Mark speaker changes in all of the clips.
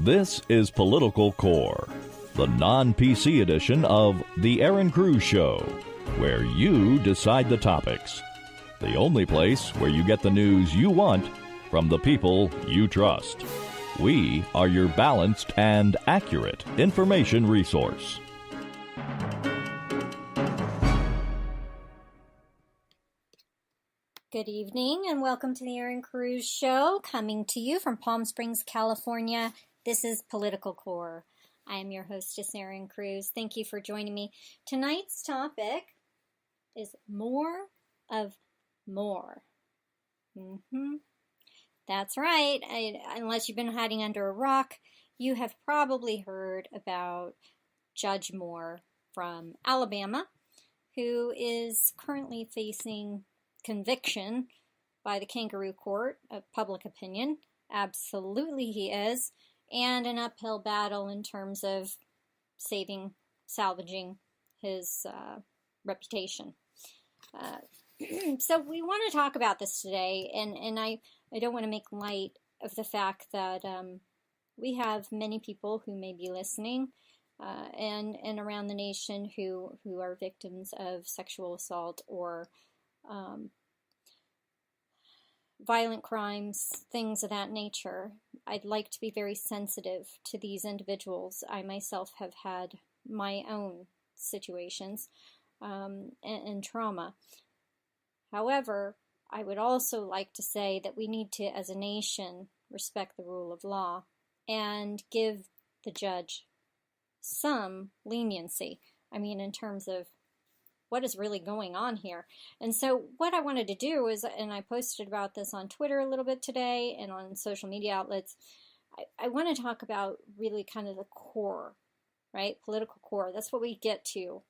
Speaker 1: This is Political Core, the non-PC edition of The Aaron Cruz Show, where you decide the topics. The only place where you get the news you want from the people you trust. We are your balanced and accurate information resource.
Speaker 2: Good evening and welcome to the Aaron Cruz Show, coming to you from Palm Springs, California. This is Political Core. I am your hostess, Aaron Cruz. Thank you for joining me. Tonight's topic is more of more. That's right. Unless you've been hiding under a rock, you have probably heard about Judge Moore from Alabama, who is currently facing conviction by the kangaroo court of public opinion. Absolutely he is. And an uphill battle in terms of salvaging his reputation. So we want to talk about this today, and I don't want to make light of the fact that we have many people who may be listening and around the nation who are victims of sexual assault or violent crimes, things of that nature. I'd like to be very sensitive to these individuals. I myself have had my own situations and trauma. However, I would also like to say that we need to, as a nation, respect the rule of law and give the judge some leniency. I mean, in terms of what is really going on here. And so what I wanted to do is, and I posted about this on Twitter a little bit today and on social media outlets, I want to talk about really kind of the core, right? Political core. That's what we get to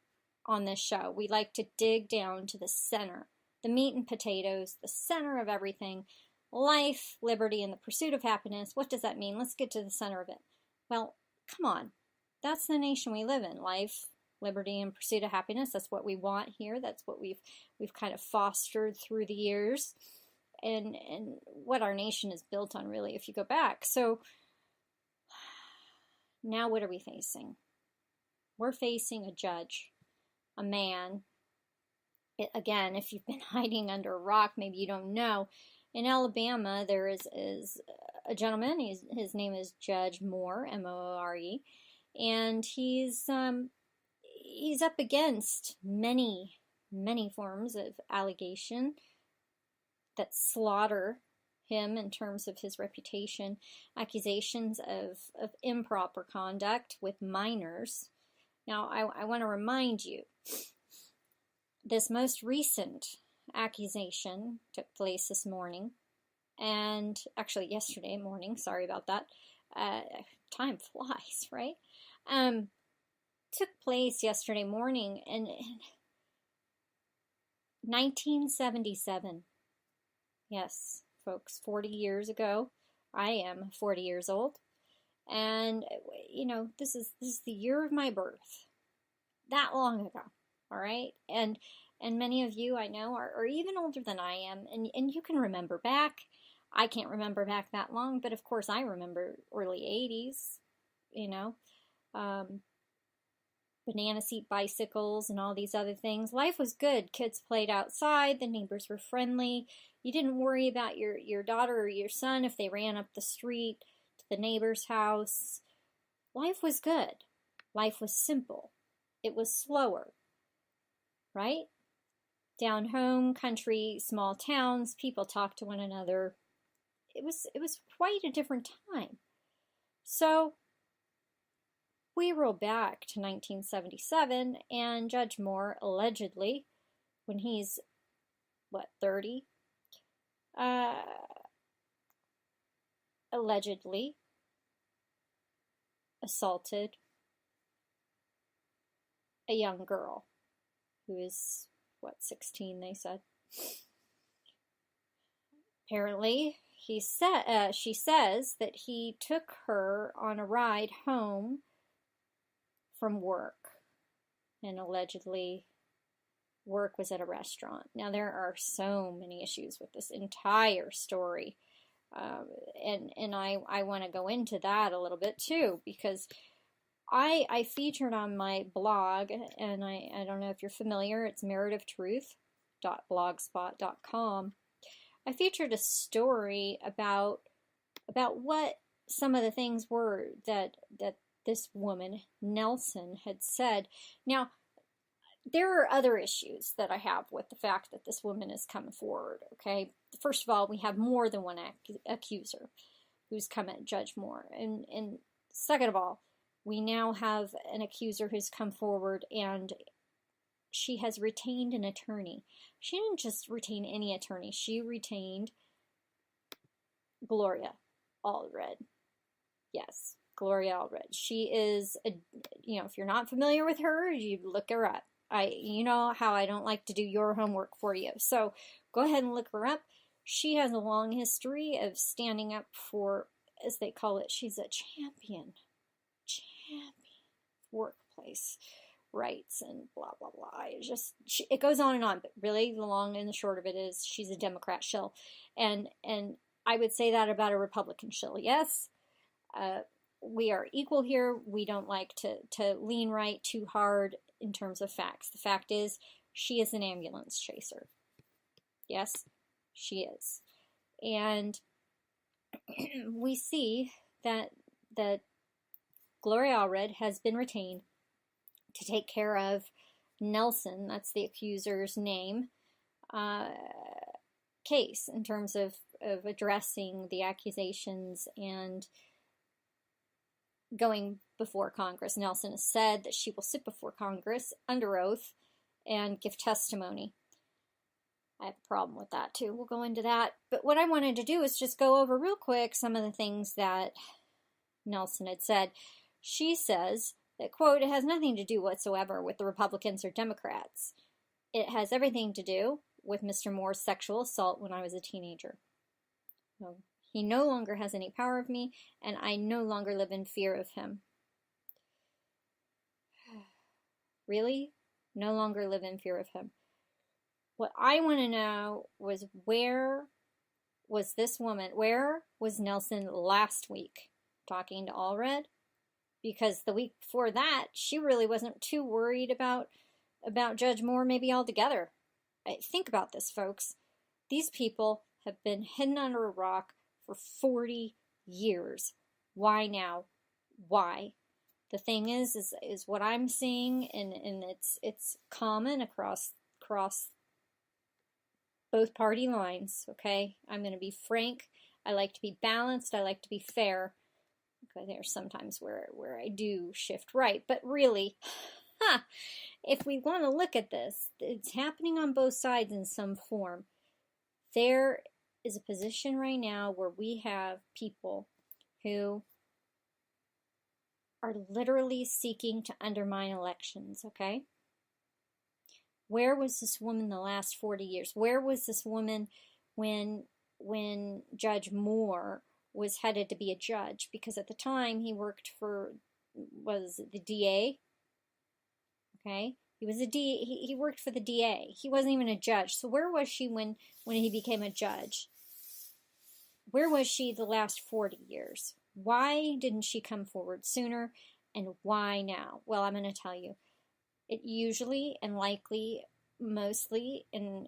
Speaker 2: on this show. We like to dig down to the center, the meat and potatoes, the center of everything. Life, liberty, and the pursuit of happiness. What does that mean? Let's get to the center of it. Well, come on. That's the nation we live in. Life, liberty, and pursuit of happiness. That's what we want here. That's what we've kind of fostered through the years, and what our nation is built on, really, if you go back. So now what are we facing? We're facing a judge, a man. Again, if you've been hiding under a rock, maybe you don't know. In Alabama, there is a gentleman. His name is Judge Moore, M-O-R-E, and he's up against many forms of allegation that slaughter him in terms of his reputation, accusations of improper conduct with minors. Now, I want to remind you, this most recent accusation took place this morning, and actually yesterday morning, sorry about that. Time flies, right? Took place yesterday morning in 1977. Yes, folks, 40 years ago. I am 40 years old. And, you know, this is the year of my birth. That long ago, all right? And many of you I know are even older than I am, and you can remember back. I can't remember back that long, but of course I remember early 80s, you know. Banana seat bicycles and all these other things. Life was good. Kids played outside. The neighbors were friendly. You didn't worry about your daughter or your son if they ran up the street to the neighbor's house. Life was good. Life was simple. It was slower, right? Down home, country, small towns, people talked to one another. It was quite a different time. So we roll back to 1977, and Judge Moore allegedly, when he's, 30? Allegedly assaulted a young girl who is, 16, they said. Apparently, she says that he took her on a ride home from work, and allegedly work was at a restaurant. Now, there are so many issues with this entire story. And I want to go into that a little bit too, because I featured on my blog, and I don't know if you're familiar, it's meritofTruth.blogspot.com. I featured a story about what some of the things were that this woman, Nelson, had said. Now, there are other issues that I have with the fact that this woman is coming forward, okay? First of all, we have more than one accuser who's come at Judge Moore. And second of all, we now have an accuser who's come forward, and she has retained an attorney. She didn't just retain any attorney. She retained Gloria Allred. Yes, Gloria Allred. She is, if you're not familiar with her, you look her up. You know how I don't like to do your homework for you. So go ahead and look her up. She has a long history of standing up for, as they call it, she's a champion workplace rights and blah, blah, blah. It goes on and on, but really the long and the short of it is she's a Democrat shill. And I would say that about a Republican shill. Yes, we are equal here. We don't like to lean right too hard in terms of facts. The fact is, she is an ambulance chaser. Yes, she is. And we see that Gloria Allred has been retained to take care of Nelson, that's the accuser's name, case in terms of addressing the accusations and going before Congress. Nelson has said that she will sit before Congress under oath and give testimony. I have a problem with that too. We'll go into that. But what I wanted to do is just go over real quick some of the things that Nelson had said. She says that, quote, it has nothing to do whatsoever with the Republicans or Democrats. It has everything to do with Mr. Moore's sexual assault when I was a teenager. He no longer has any power of me, and I no longer live in fear of him. Really? No longer live in fear of him. What I want to know was, where was this woman? Where was Nelson last week talking to Allred? Because the week before that, she really wasn't too worried about Judge Moore, maybe altogether. Think about this, folks. These people have been hidden under a rock for 40 years. Why now? Why? The thing is what I'm seeing, and it's common across both party lines, okay? I'm going to be frank. I like to be balanced. I like to be fair. Okay, there's sometimes where I do shift right. But really, if we want to look at this, it's happening on both sides in some form. There is a position right now where we have people who are literally seeking to undermine elections, okay? Where was this woman the last 40 years? Where was this woman when Judge Moore was headed to be a judge? Because at the time he worked for, was the DA? Okay, he was he worked for the DA. He wasn't even a judge. So where was she when he became a judge? Where was she the last 40 years? Why didn't she come forward sooner? And why now? Well, I'm going to tell you. It usually and likely, mostly, and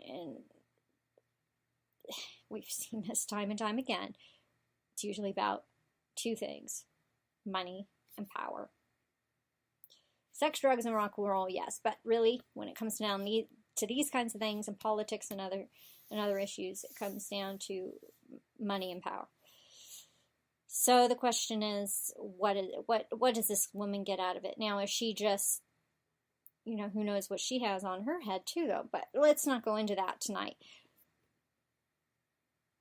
Speaker 2: we've seen this time and time again, it's usually about two things: money and power. Sex, drugs, and rock and roll, yes, but really, when it comes down to these kinds of things and politics and other issues, it comes down to money and power. So the question is, what does this woman get out of it? Now, is she just, who knows what she has on her head too, though, but let's not go into that tonight.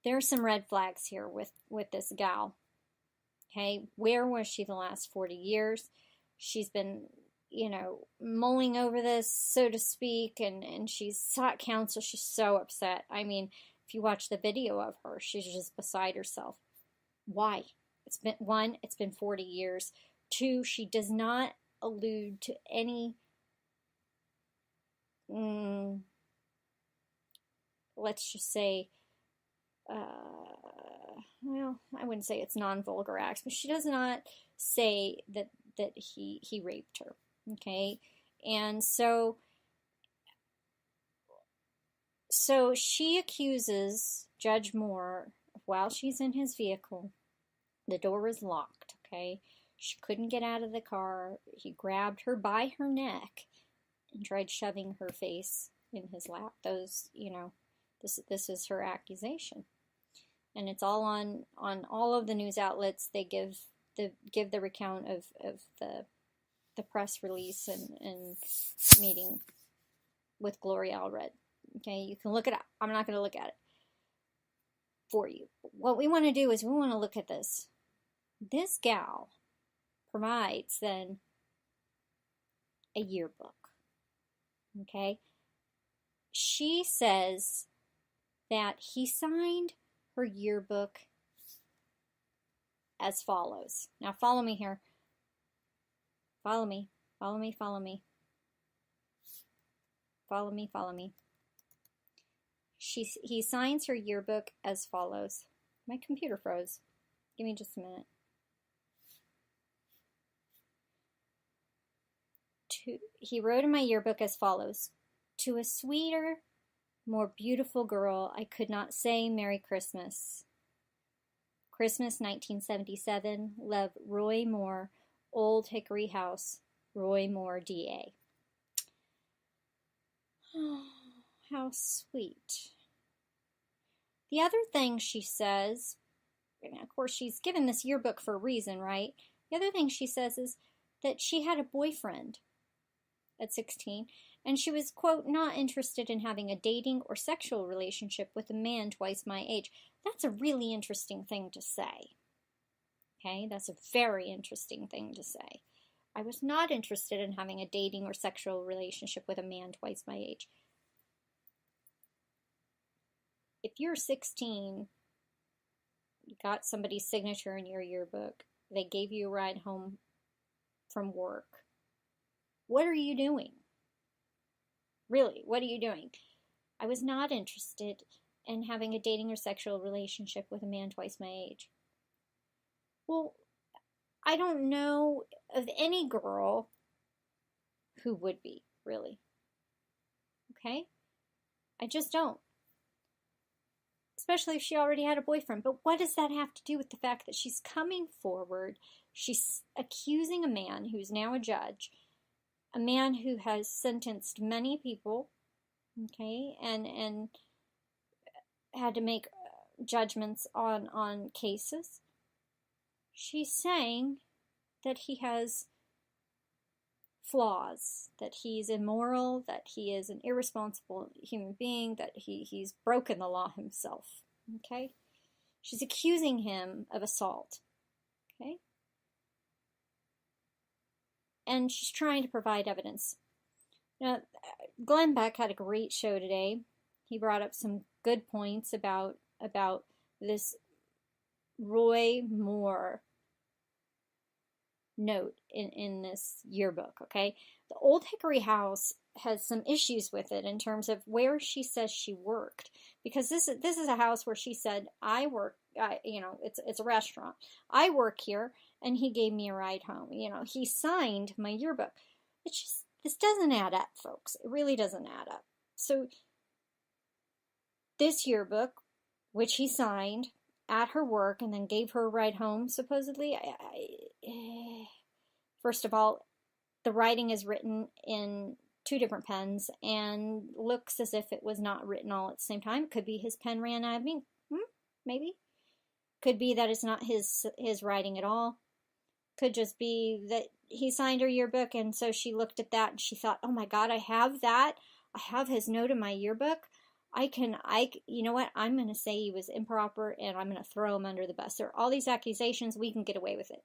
Speaker 2: There are some red flags here with this gal. Okay, where was she the last 40 years? She's been, mulling over this, so to speak, and she's sought counsel. She's so upset. I mean, if you watch the video of her, she's just beside herself. Why? It's been 40 years. 2, she does not allude to any, let's just say, well, I wouldn't say it's non-vulgar acts, but she does not say that he raped her. Okay, and so she accuses Judge Moore while she's in his vehicle. The door was locked. Okay, she couldn't get out of the car. He grabbed her by her neck and tried shoving her face in his lap. This is her accusation, and it's all on all of the news outlets. They give the recount of the press release and meeting with Gloria Allred. Okay, you can look it up. I'm not going to look at it for you. What we want to do is we want to look at this. This gal provides then a yearbook. Okay, she says that he signed her yearbook as follows. Now follow me here. Follow me. Follow me. Follow me. Follow me. Follow me. He signs her yearbook as follows. My computer froze. Give me just a minute. He wrote in my yearbook as follows. To a sweeter, more beautiful girl, I could not say Merry Christmas. Christmas 1977, Love, Roy Moore, Old Hickory House, Roy Moore, D.A. Oh, how sweet. The other thing she says, and of course she's given this yearbook for a reason, right? The other thing she says is that she had a boyfriend at 16, and she was, quote, not interested in having a dating or sexual relationship with a man twice my age. That's a really interesting thing to say. Okay, that's a very interesting thing to say. I was not interested in having a dating or sexual relationship with a man twice my age. If you're 16, you got somebody's signature in your yearbook, they gave you a ride home from work, what are you doing? Really, what are you doing? I was not interested in having a dating or sexual relationship with a man twice my age. Well, I don't know of any girl who would be, really. Okay? I just don't. Especially if she already had a boyfriend. But what does that have to do with the fact that she's coming forward, she's accusing a man who's now a judge, a man who has sentenced many people, okay, and had to make judgments on cases. She's saying that he has flaws, that he's immoral, that he is an irresponsible human being, that he's broken the law himself, okay? She's accusing him of assault, okay? And she's trying to provide evidence. Now, Glenn Beck had a great show today. He brought up some good points about this Roy Moore note in this yearbook, okay? The Old Hickory House has some issues with it in terms of where she says she worked, because this is a house where she said, I work, it's a restaurant. I work here, and he gave me a ride home. He signed my yearbook. It's just, this doesn't add up, folks. It really doesn't add up. So this yearbook, which he signed at her work and then gave her a ride home, supposedly, first of all, the writing is written in two different pens and looks as if it was not written all at the same time. Could be his pen ran out of ink. Maybe. Could be that it's not his writing at all. Could just be that he signed her yearbook, and so she looked at that and she thought, oh my God, I have that. I have his note in my yearbook. You know what? I'm going to say he was improper, and I'm going to throw him under the bus. There are all these accusations. We can get away with it.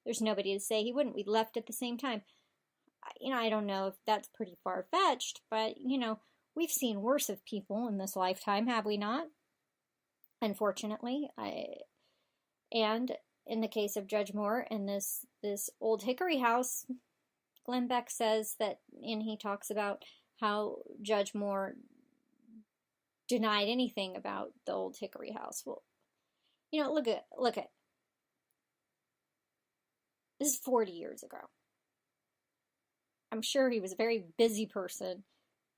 Speaker 2: There's nobody to say he wouldn't. We left at the same time. I don't know if that's pretty far-fetched, but, we've seen worse of people in this lifetime, have we not? Unfortunately. And in the case of Judge Moore and this Old Hickory House, Glenn Beck says that, and he talks about how Judge Moore denied anything about the old Hickory house. Well, look at this is 40 years ago. I'm sure he was a very busy person,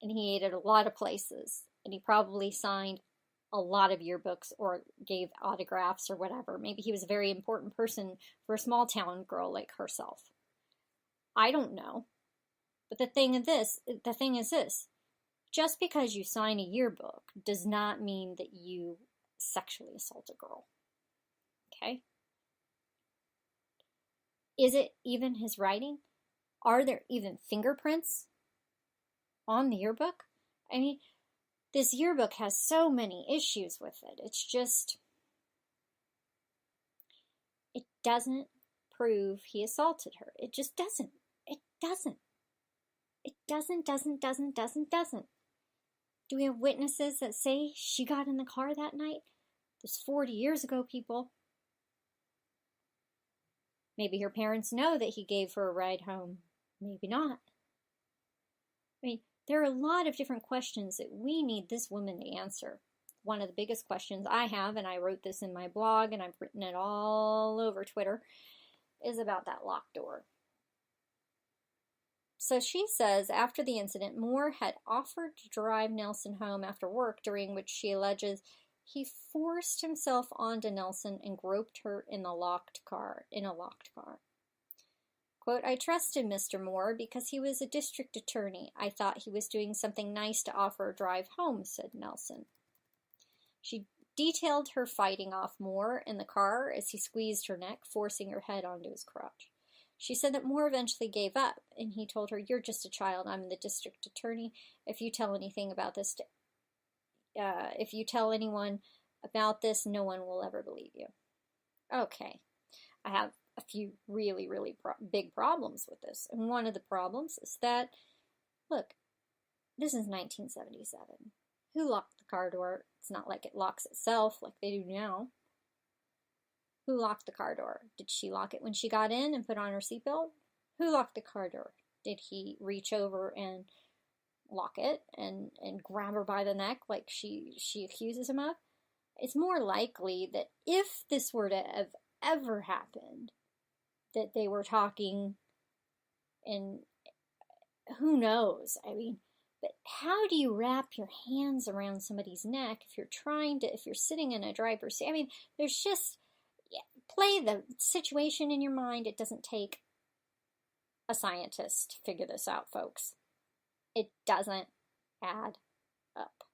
Speaker 2: and he ate at a lot of places, and he probably signed a lot of yearbooks or gave autographs or whatever. Maybe he was a very important person for a small town girl like herself. I don't know. But the thing is this. Just because you sign a yearbook does not mean that you sexually assault a girl. Okay? Is it even his writing? Are there even fingerprints on the yearbook? I mean, this yearbook has so many issues with it. It's just, it doesn't prove he assaulted her. It just doesn't. It doesn't. It doesn't. Do we have witnesses that say she got in the car that night? This 40 years ago, people. Maybe her parents know that he gave her a ride home. Maybe not. I mean, there are a lot of different questions that we need this woman to answer. One of the biggest questions I have, and I wrote this in my blog, and I've written it all over Twitter, is about that locked door. So she says, after the incident, Moore had offered to drive Nelson home after work, during which she alleges he forced himself onto Nelson and groped her in a locked car. Quote, I trusted Mr. Moore because he was a district attorney. I thought he was doing something nice to offer a drive home, said Nelson. She detailed her fighting off Moore in the car as he squeezed her neck, forcing her head onto his crotch. She said that Moore eventually gave up, and he told her, you're just a child. I'm the district attorney. If you tell anything about this, if you tell anyone about this, no one will ever believe you. Okay, I have a few really, really big problems with this. And one of the problems is that, look, this is 1977. Who locked the car door? It's not like it locks itself like they do now. Who locked the car door? Did she lock it when she got in and put on her seatbelt? Who locked the car door? Did he reach over and lock it and grab her by the neck like she accuses him of? It's more likely that if this were to have ever happened, that they were talking, and who knows? I mean, but how do you wrap your hands around somebody's neck if you're sitting in a driver's seat? I mean, there's just, play the situation in your mind. It doesn't take a scientist to figure this out, folks. It doesn't add up.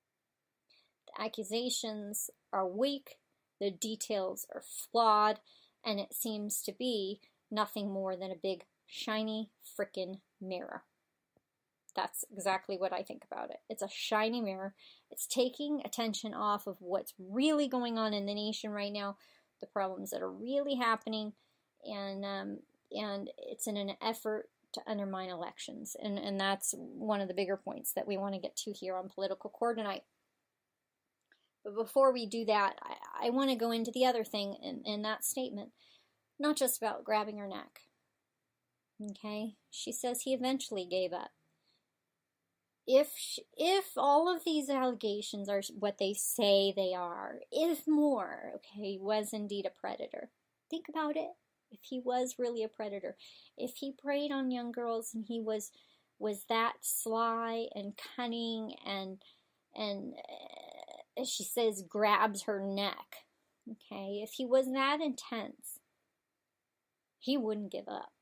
Speaker 2: The accusations are weak, the details are flawed, and it seems to be nothing more than a big, shiny, frickin' mirror. That's exactly what I think about it. It's a shiny mirror. It's taking attention off of what's really going on in the nation right now, the problems that are really happening, and it's in an effort to undermine elections. And that's one of the bigger points that we want to get to here on Political Core tonight. But before we do that, I want to go into the other thing in that statement. Not just about grabbing her neck. Okay? She says he eventually gave up. If all of these allegations are what they say they are, if Moore, okay, was indeed a predator, think about it. If he was really a predator, if he preyed on young girls and he was that sly and cunning and as she says, grabs her neck, okay, if he was that intense, he wouldn't give up.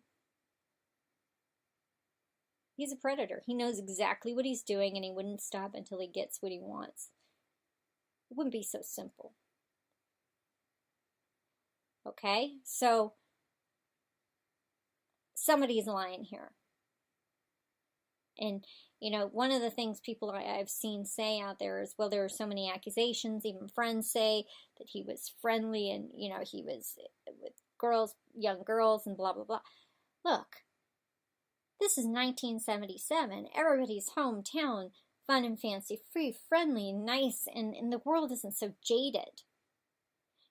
Speaker 2: He's a predator. He knows exactly what he's doing, and he wouldn't stop until he gets what he wants. It wouldn't be so simple. Okay? So, somebody's lying here. And, one of the things people I've seen say out there is, well, there are so many accusations. Even friends say that he was friendly and, he was with girls, young girls, and blah, blah, blah. Look. This is 1977, everybody's hometown, fun and fancy-free, friendly, nice, and the world isn't so jaded.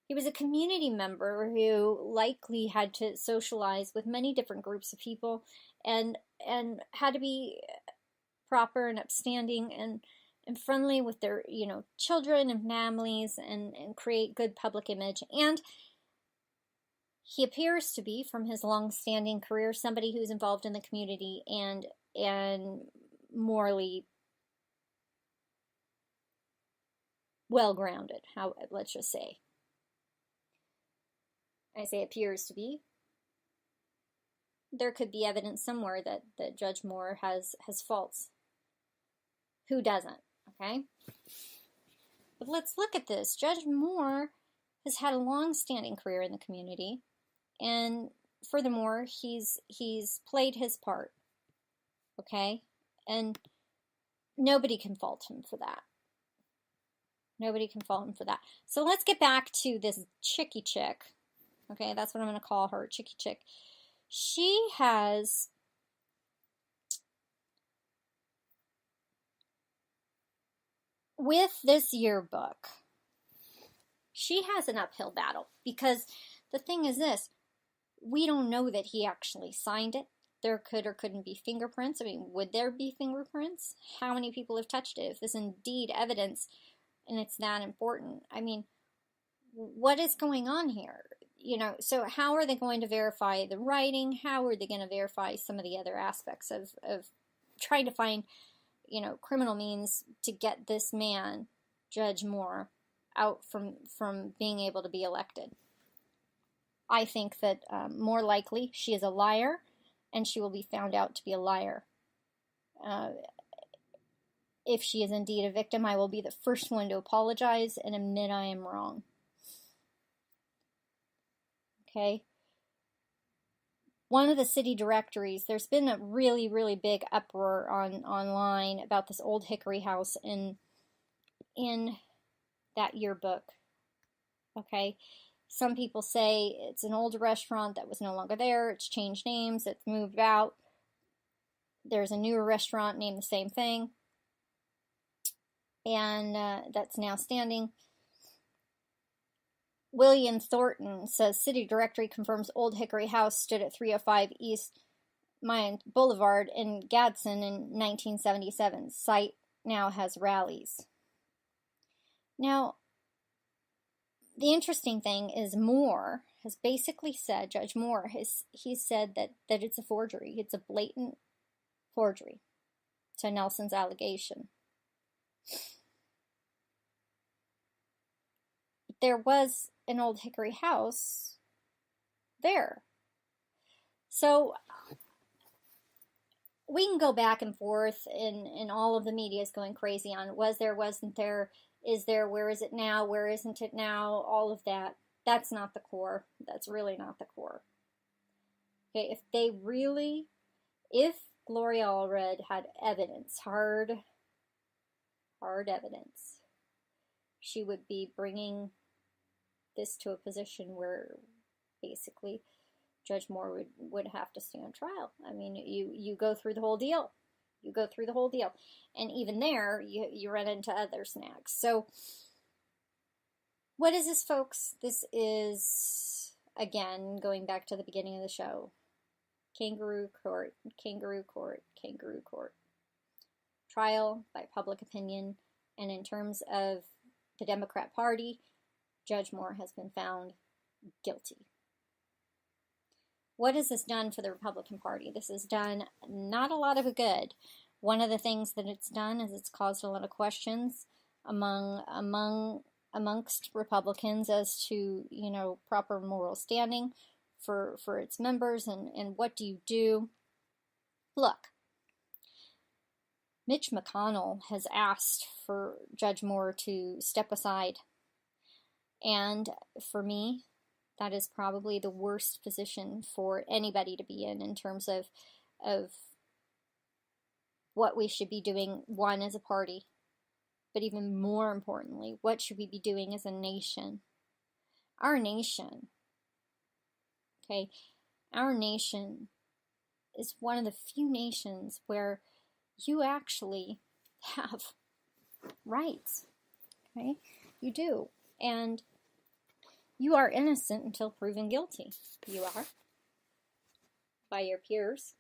Speaker 2: He was a community member who likely had to socialize with many different groups of people and had to be proper and upstanding and friendly with their, children and families, and create good public image. And he appears to be, from his long-standing career, somebody who's involved in the community and morally well-grounded, let's just say. I say appears to be. There could be evidence somewhere that Judge Moore has faults. Who doesn't? Okay? But let's look at this. Judge Moore has had a long-standing career in the community, and furthermore, he's played his part. Okay? And nobody can fault him for that. Nobody can fault him for that. So let's get back to this Chicky Chick. Okay, that's what I'm going to call her, Chicky Chick. She has with this yearbook, she has an uphill battle, because the thing is this, we don't know that he actually signed it. There could or couldn't be fingerprints. I mean, would there be fingerprints? How many people have touched it? If this is indeed evidence and it's that important, I mean, what is going on here? So how are they going to verify the writing? How are they going to verify some of the other aspects of trying to find, criminal means to get this man, Judge Moore, out from being able to be elected? I think that more likely she is a liar, and she will be found out to be a liar. If she is indeed a victim, I will be the first one to apologize and admit I am wrong. Okay? One of the city directories, there's been a really, really big uproar online about this Old Hickory House in that yearbook. Okay? Some people say it's an old restaurant that was no longer there. It's changed names. It's moved out. There's a newer restaurant named the same thing. And that's now standing. William Thornton says City Directory confirms Old Hickory House stood at 305 East Mayan Boulevard in Gadsden in 1977. Site now has rallies. Now, the interesting thing is Moore has basically said, Judge Moore, he's said that it's a forgery. It's a blatant forgery to Nelson's allegation. There was an Old Hickory House there. So we can go back and forth, and all of the media is going crazy on was there, wasn't there, is there, where is it now, where isn't it now, all of that. That's not the core. That's really not the core. Okay, if Gloria Allred had evidence, hard evidence, she would be bringing this to a position where basically Judge Moore would have to stand trial. I mean, you go through the whole deal. You go through the whole deal. And even there, you run into other snags. So, what is this, folks? This is, again, going back to the beginning of the show. Kangaroo court, kangaroo court, kangaroo court. Trial by public opinion. And in terms of the Democrat Party, Judge Moore has been found guilty. What has this done for the Republican Party? This has done not a lot of good. One of the things that it's done is it's caused a lot of questions amongst Republicans as to, proper moral standing for its members, and what do you do? Look, Mitch McConnell has asked for Judge Moore to step aside. And for me, that is probably the worst position for anybody to be in terms of what we should be doing, one, as a party, but even more importantly, what should we be doing as a nation? Our nation, okay, our nation is one of the few nations where you actually have rights, okay? You do. And you are innocent until proven guilty. You are. By your peers.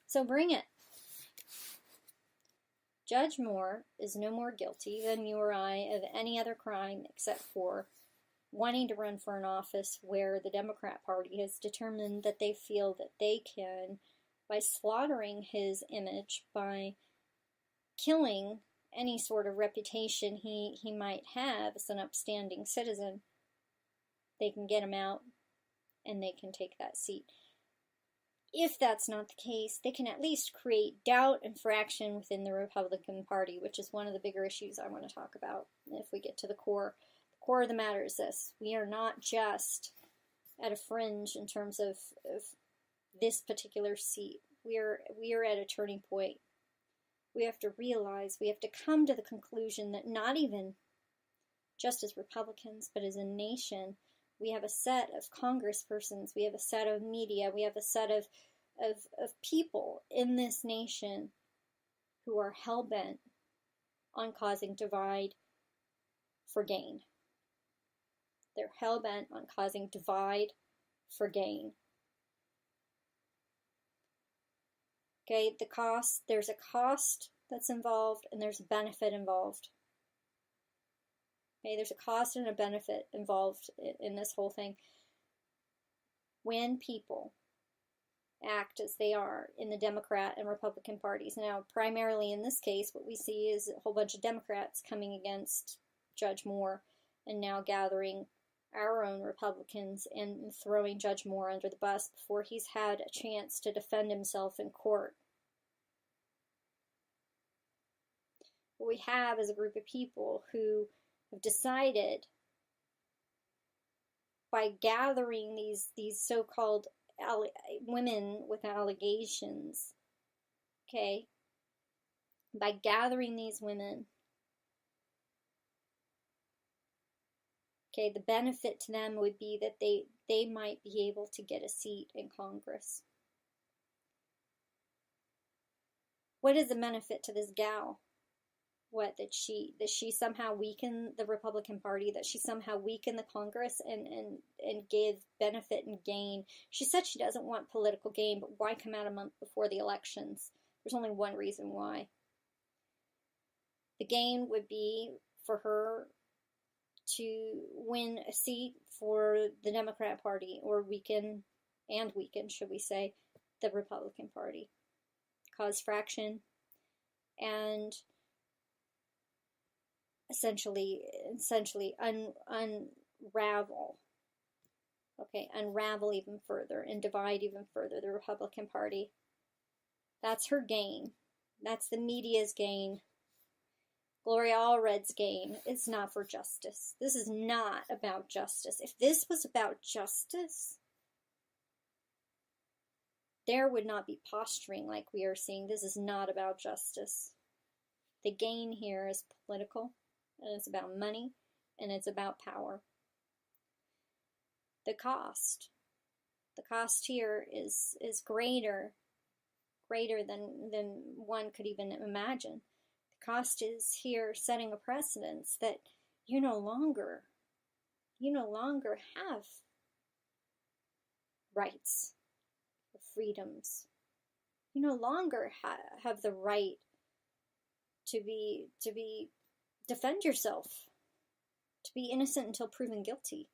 Speaker 2: So bring it. Judge Moore is no more guilty than you or I of any other crime except for wanting to run for an office where the Democrat Party has determined that they feel that they can, by slaughtering his image, by killing any sort of reputation he might have as an upstanding citizen, they can get him out and they can take that seat. If that's not the case, they can at least create doubt and fraction within the Republican Party, which is one of the bigger issues I want to talk about if we get to the core. The core of the matter is this. We are not just at a fringe in terms of this particular seat. We are at a turning point. We have to realize, we have to come to the conclusion that not even just as Republicans, but as a nation, we have a set of congresspersons, we have a set of media, we have a set of people in this nation who are hell-bent on causing divide for gain. They're hell-bent on causing divide for gain. Okay, there's a cost that's involved and there's a benefit involved. Okay, there's a cost and a benefit involved in this whole thing. When people act as they are in the Democrat and Republican parties. Now, primarily in this case, what we see is a whole bunch of Democrats coming against Judge Moore and now gathering our own Republicans and throwing Judge Moore under the bus before he's had a chance to defend himself in court. What we have is a group of people who have decided, by gathering these so-called women with allegations, okay, by gathering these women, okay, the benefit to them would be that they might be able to get a seat in Congress. What is the benefit to this gal? What, that she somehow weaken the Republican Party, that she somehow weaken the Congress and give benefit and gain. She said she doesn't want political gain, but why come out a month before the elections? There's only one reason why. The gain would be for her to win a seat for the Democrat Party, or weaken, should we say, the Republican Party. Cause fraction and essentially unravel even further and divide even further the Republican Party. That's her gain. That's the media's gain. Gloria Allred's gain. It's not for justice. This is not about justice. If this was about justice, there would not be posturing like we are seeing. This is not about justice. The gain here is political, and it's about money, and it's about power. The cost here is greater than one could even imagine. The cost is here setting a precedence that you no longer have rights or freedoms. You no longer have the right to defend yourself, to be innocent until proven guilty.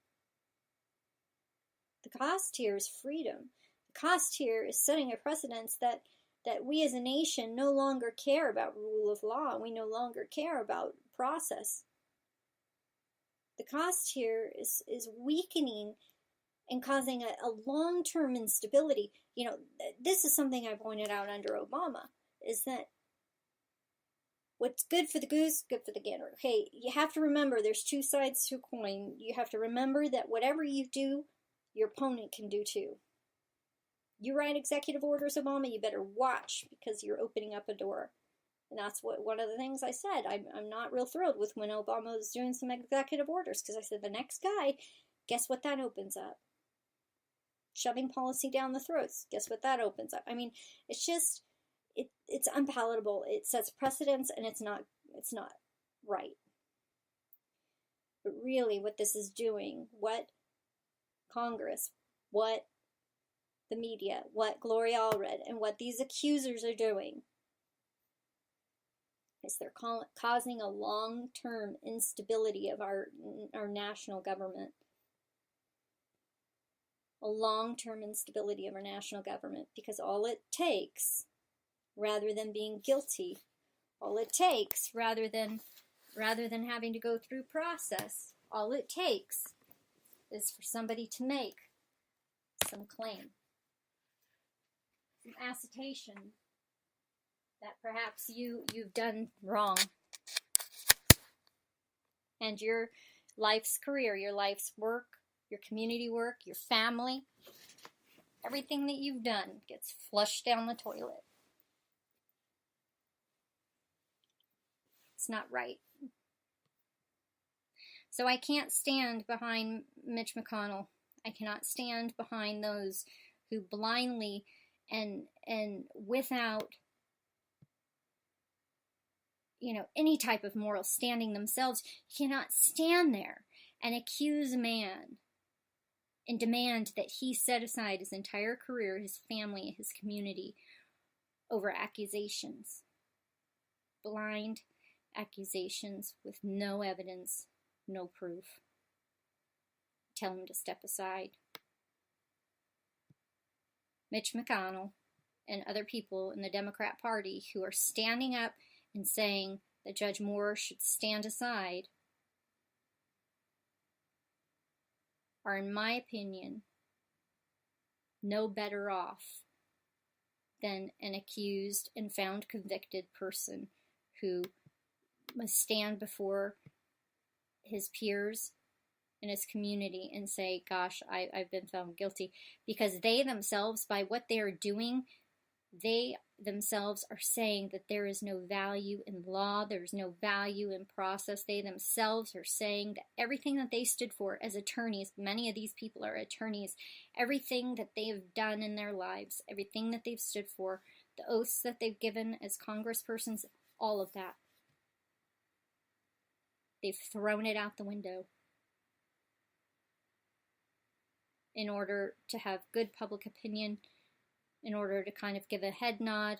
Speaker 2: The cost here is freedom. The cost here is setting a precedence that we as a nation no longer care about rule of law. We no longer care about process. The cost here is weakening and causing a long-term instability. You know, this is something I pointed out under Obama, is that what's good for the goose, good for the gander. Okay, you have to remember there's two sides to a coin. You have to remember that whatever you do, your opponent can do too. You write executive orders, Obama, you better watch, because you're opening up a door. And that's what one of the things I said. I'm not real thrilled with when Obama was doing some executive orders, because I said the next guy, guess what that opens up? Shoving policy down the throats. Guess what that opens up? I mean, it's just, it's unpalatable. It sets precedents, and it's not right. But really, what this is doing, what Congress, what the media, what Gloria Allred, and what these accusers are doing, is they're causing a long-term instability of our national government. A long-term instability of our national government, because all it takes, rather than being guilty, all it takes, rather than having to go through process, all it takes is for somebody to make some claim, some assertion that perhaps you've done wrong, and your life's career, your life's work, your community work, your family, everything that you've done gets flushed down the toilet. It's not right. So I can't stand behind Mitch McConnell. I cannot stand behind those who blindly and without any type of moral standing themselves, cannot stand there and accuse a man and demand that he set aside his entire career, his family, his community over accusations. Blind accusations with no evidence, no proof. Tell him to step aside. Mitch McConnell and other people in the Democrat Party who are standing up and saying that Judge Moore should stand aside are, in my opinion, no better off than an accused and found convicted person who must stand before his peers in his community and say, gosh, I've been found guilty. Because they themselves, by what they are doing, they themselves are saying that there is no value in law, there's no value in process. They themselves are saying that everything that they stood for as attorneys, many of these people are attorneys, everything that they have done in their lives, everything that they've stood for, the oaths that they've given as congresspersons, all of that, they've thrown it out the window in order to have good public opinion, in order to kind of give a head nod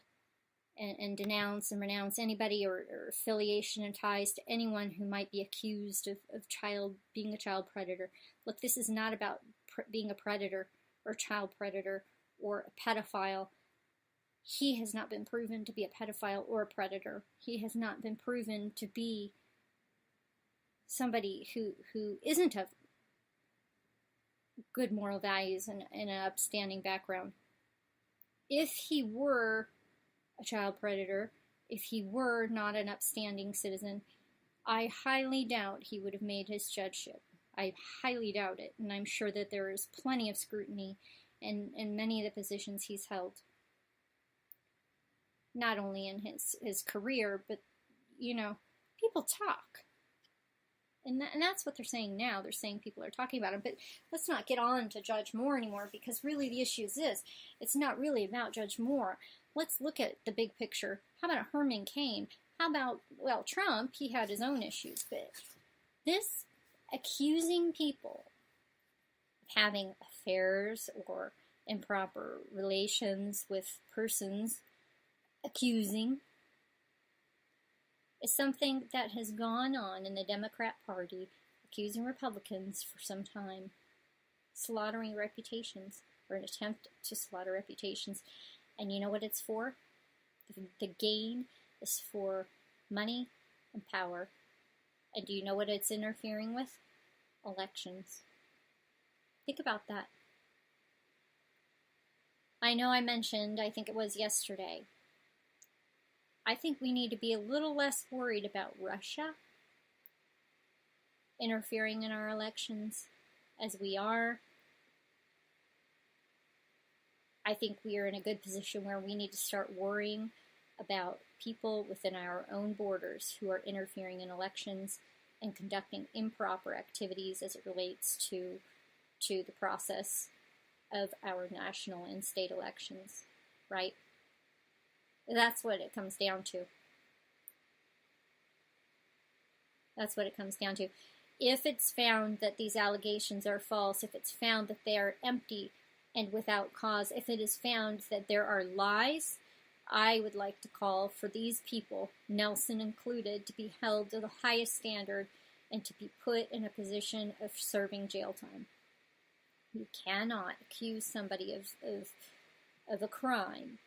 Speaker 2: and denounce and renounce anybody or affiliation and ties to anyone who might be accused of being a child predator. Look, this is not about being a predator or child predator or a pedophile. He has not been proven to be a pedophile or a predator. He has not been proven to be somebody who isn't of good moral values and an upstanding background. If he were a child predator, if he were not an upstanding citizen, I highly doubt he would have made his judgeship. I highly doubt it, and I'm sure that there is plenty of scrutiny in many of the positions he's held. Not only in his career, but, people talk. And that's what they're saying now. They're saying people are talking about him. But let's not get on to Judge Moore anymore, because really the issue is this. It's not really about Judge Moore. Let's look at the big picture. How about Herman Cain? How about, Trump? He had his own issues. But this accusing people of having affairs or improper relations with persons, accusing, is something that has gone on in the Democrat Party, accusing Republicans for some time, slaughtering reputations, or an attempt to slaughter reputations. And you know what it's for? The gain is for money and power. And do you know what it's interfering with? Elections. Think about that. I know I mentioned, I think it was yesterday, I think we need to be a little less worried about Russia interfering in our elections as we are. I think we are in a good position where we need to start worrying about people within our own borders who are interfering in elections and conducting improper activities as it relates to the process of our national and state elections, right? That's what it comes down to. That's what it comes down to. If it's found that these allegations are false, if it's found that they are empty and without cause, if it is found that there are lies, I would like to call for these people, Nelson included, to be held to the highest standard and to be put in a position of serving jail time. You cannot accuse somebody of a crime,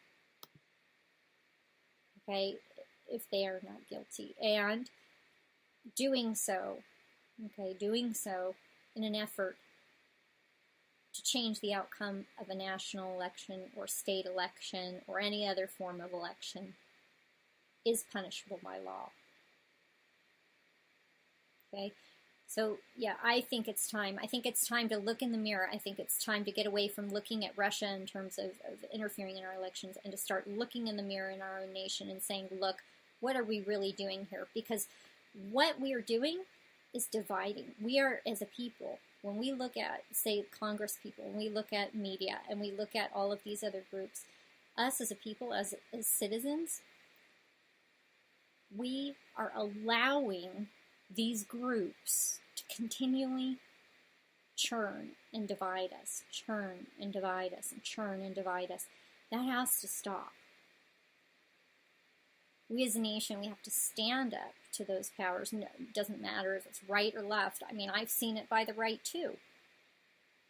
Speaker 2: okay, if they are not guilty. And doing so in an effort to change the outcome of a national election or state election or any other form of election is punishable by law. Okay? So, yeah, I think it's time. I think it's time to look in the mirror. I think it's time to get away from looking at Russia in terms of interfering in our elections and to start looking in the mirror in our own nation and saying, look, what are we really doing here? Because what we are doing is dividing. We are, as a people, when we look at, say, Congress people, when we look at media, and we look at all of these other groups, us as a people, as citizens, we are allowing these groups to continually churn and divide us, churn and divide us, and churn and divide us. That has to stop. We as a nation, we have to stand up to those powers. No, it doesn't matter if it's right or left. I mean, I've seen it by the right too.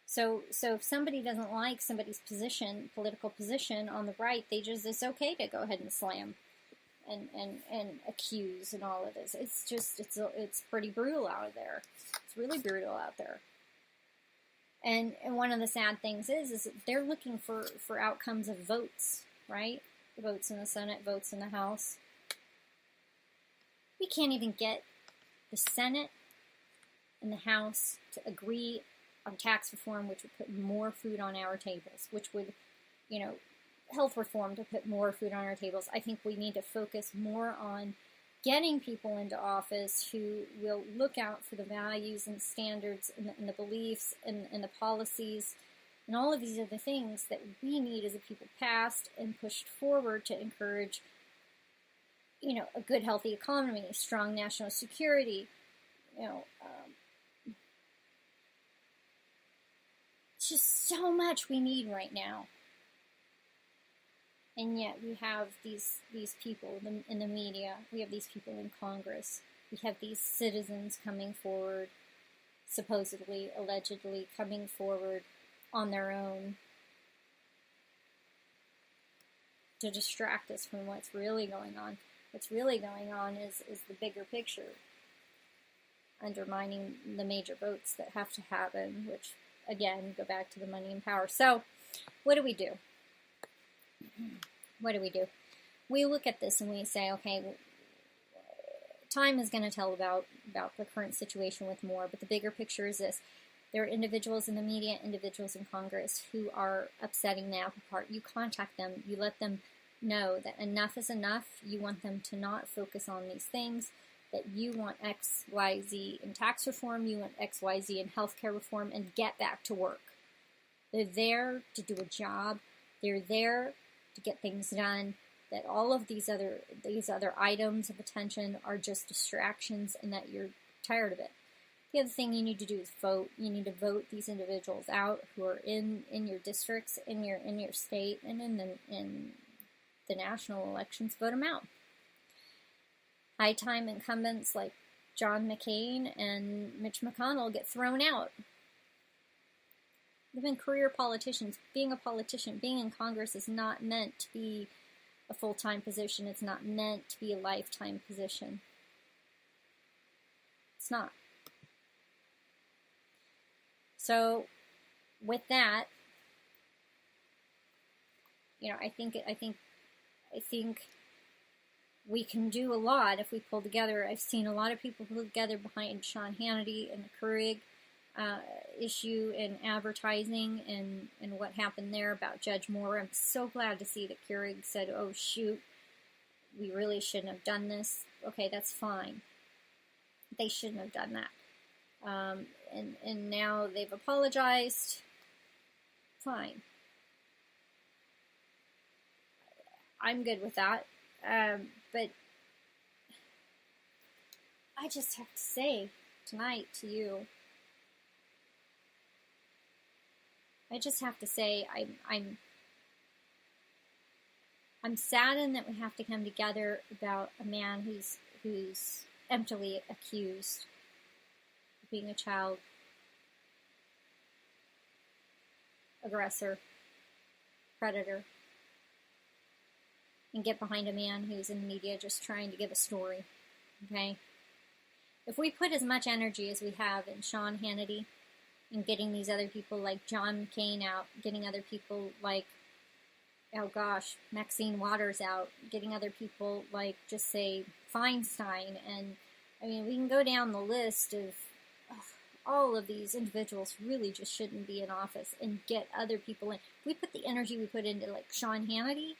Speaker 2: So if somebody doesn't like somebody's position, political position on the right, it's okay to go ahead and slam and accuse and all of this. It's just, it's pretty brutal out there. It's really brutal out there. And one of the sad things is that they're looking for outcomes of votes, right? Votes in the Senate, votes in the House. We can't even get the Senate and the House to agree on tax reform, which would put more food on our tables, which would, health reform to put more food on our tables. I think we need to focus more on getting people into office who will look out for the values and standards and the beliefs and the policies and all of these other things that we need as a people passed and pushed forward to encourage, a good, healthy economy, strong national security, it's just so much we need right now. And yet we have these people in the media, we have these people in Congress, we have these citizens coming forward, supposedly, allegedly coming forward on their own to distract us from what's really going on. What's really going on is the bigger picture, undermining the major votes that have to happen, which, again, go back to the money and power. So, what do we do? What do we do? We look at this and we say, okay, time is going to tell about the current situation with more, but the bigger picture is this. There are individuals in the media, individuals in Congress who are upsetting the apple cart. You contact them. You let them know that enough is enough. You want them to not focus on these things, that you want X, Y, Z in tax reform, you want X, Y, Z in healthcare reform, and get back to work. They're there to do a job. They're there to get things done. That all of these other items of attention are just distractions, and that you're tired of it. The other thing you need to do is vote. You need to vote these individuals out who are in your districts, in your state, and in the national elections. Vote them out. High-time incumbents like John McCain and Mitch McConnell get thrown out. They've been career politicians. Being a politician, being in Congress is not meant to be a full-time position. It's not meant to be a lifetime position. It's not. So, with that, I think we can do a lot if we pull together. I've seen a lot of people pull together behind Sean Hannity and the Keurig issue in advertising and what happened there about Judge Moore. I'm so glad to see that Keurig said, oh shoot, we really shouldn't have done this. Okay, that's fine. They shouldn't have done that. And now they've apologized. Fine. I'm good with that. But I just have to say tonight to you, I'm saddened that we have to come together about a man who's emptily accused of being a child aggressor, predator, and get behind a man who's in the media just trying to give a story, okay? If we put as much energy as we have in Sean Hannity and getting these other people like John McCain out, getting other people like, oh gosh, Maxine Waters out, getting other people like, just say, Feinstein, and I mean, we can go down the list of all of these individuals really just shouldn't be in office, and get other people in. If we put the energy we put into like Sean Hannity,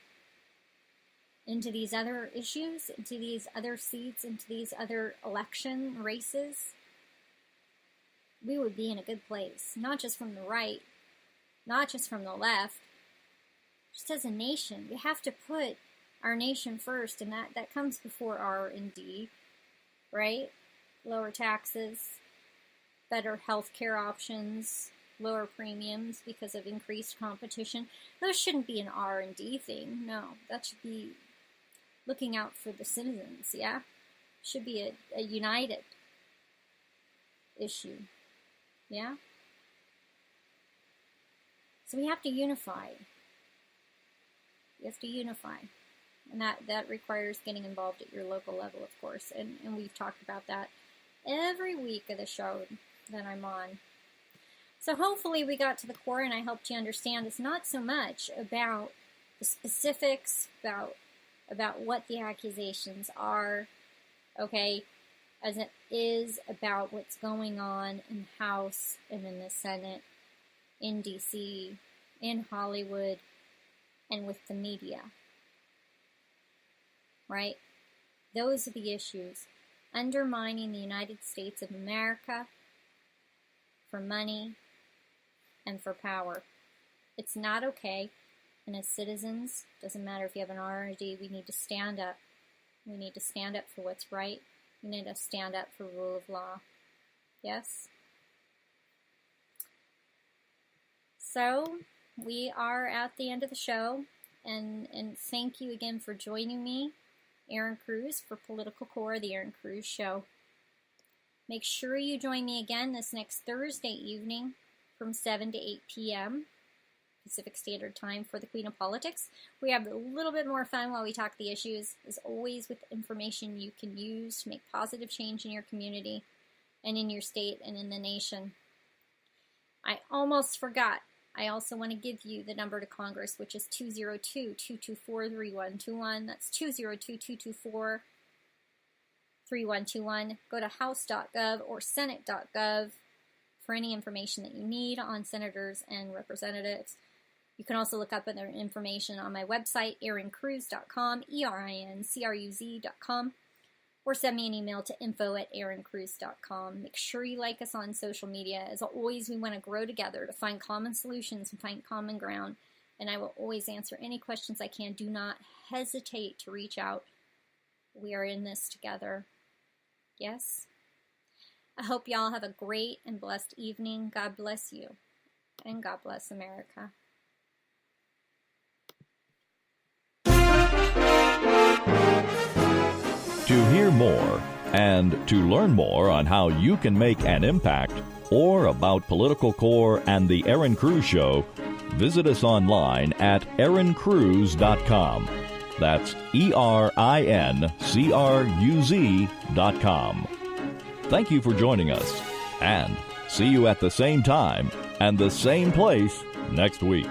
Speaker 2: into these other issues, into these other seats, into these other election races, we would be in a good place. Not just from the right, not just from the left, just as a nation. We have to put our nation first, and that comes before R&D, right? Lower taxes, better health care options, lower premiums because of increased competition. Those shouldn't be an R&D thing. No, that should be looking out for the citizens, yeah? Should be a united issue, yeah? So we have to unify. We have to unify. And that requires getting involved at your local level, of course. And we've talked about that every week of the show that I'm on. So hopefully we got to the core, and I helped you understand it's not so much about the specifics, about what the accusations are, okay, as it is about what's going on in the House and in the Senate, in D.C., in Hollywood, and with the media, right? Those are the issues. Undermining the United States of America for money and for power. It's not okay. And as citizens, doesn't matter if you have an RRD, we need to stand up. We need to stand up for what's right. We need to stand up for rule of law. Yes? So, we are at the end of the show. And thank you again for joining me, Erin Cruz, for Political Core, the Erin Cruz Show. Make sure you join me again this next Thursday evening from 7 to 8 p.m. Pacific Standard Time for the Queen of Politics. We have a little bit more fun while we talk the issues, as always, with information you can use to make positive change in your community and in your state and in the nation. I almost forgot. I also want to give you the number to Congress, which is 202-224-3121. That's 202-224-3121. Go to house.gov or senate.gov for any information that you need on senators and representatives. You can also look up other information on my website, erincruz.com, erincruz.com, or send me an email to info@erincruz.com. Make sure you like us on social media. As always, we want to grow together to find common solutions and find common ground, and I will always answer any questions I can. Do not hesitate to reach out. We are in this together. Yes? I hope y'all have a great and blessed evening. God bless you, and God bless America.
Speaker 1: To hear more and to learn more on how you can make an impact, or about Political Core and the Erin Cruz Show, visit us online at erincruz.com. That's erincruz.com. Thank you for joining us, and see you at the same time and the same place next week.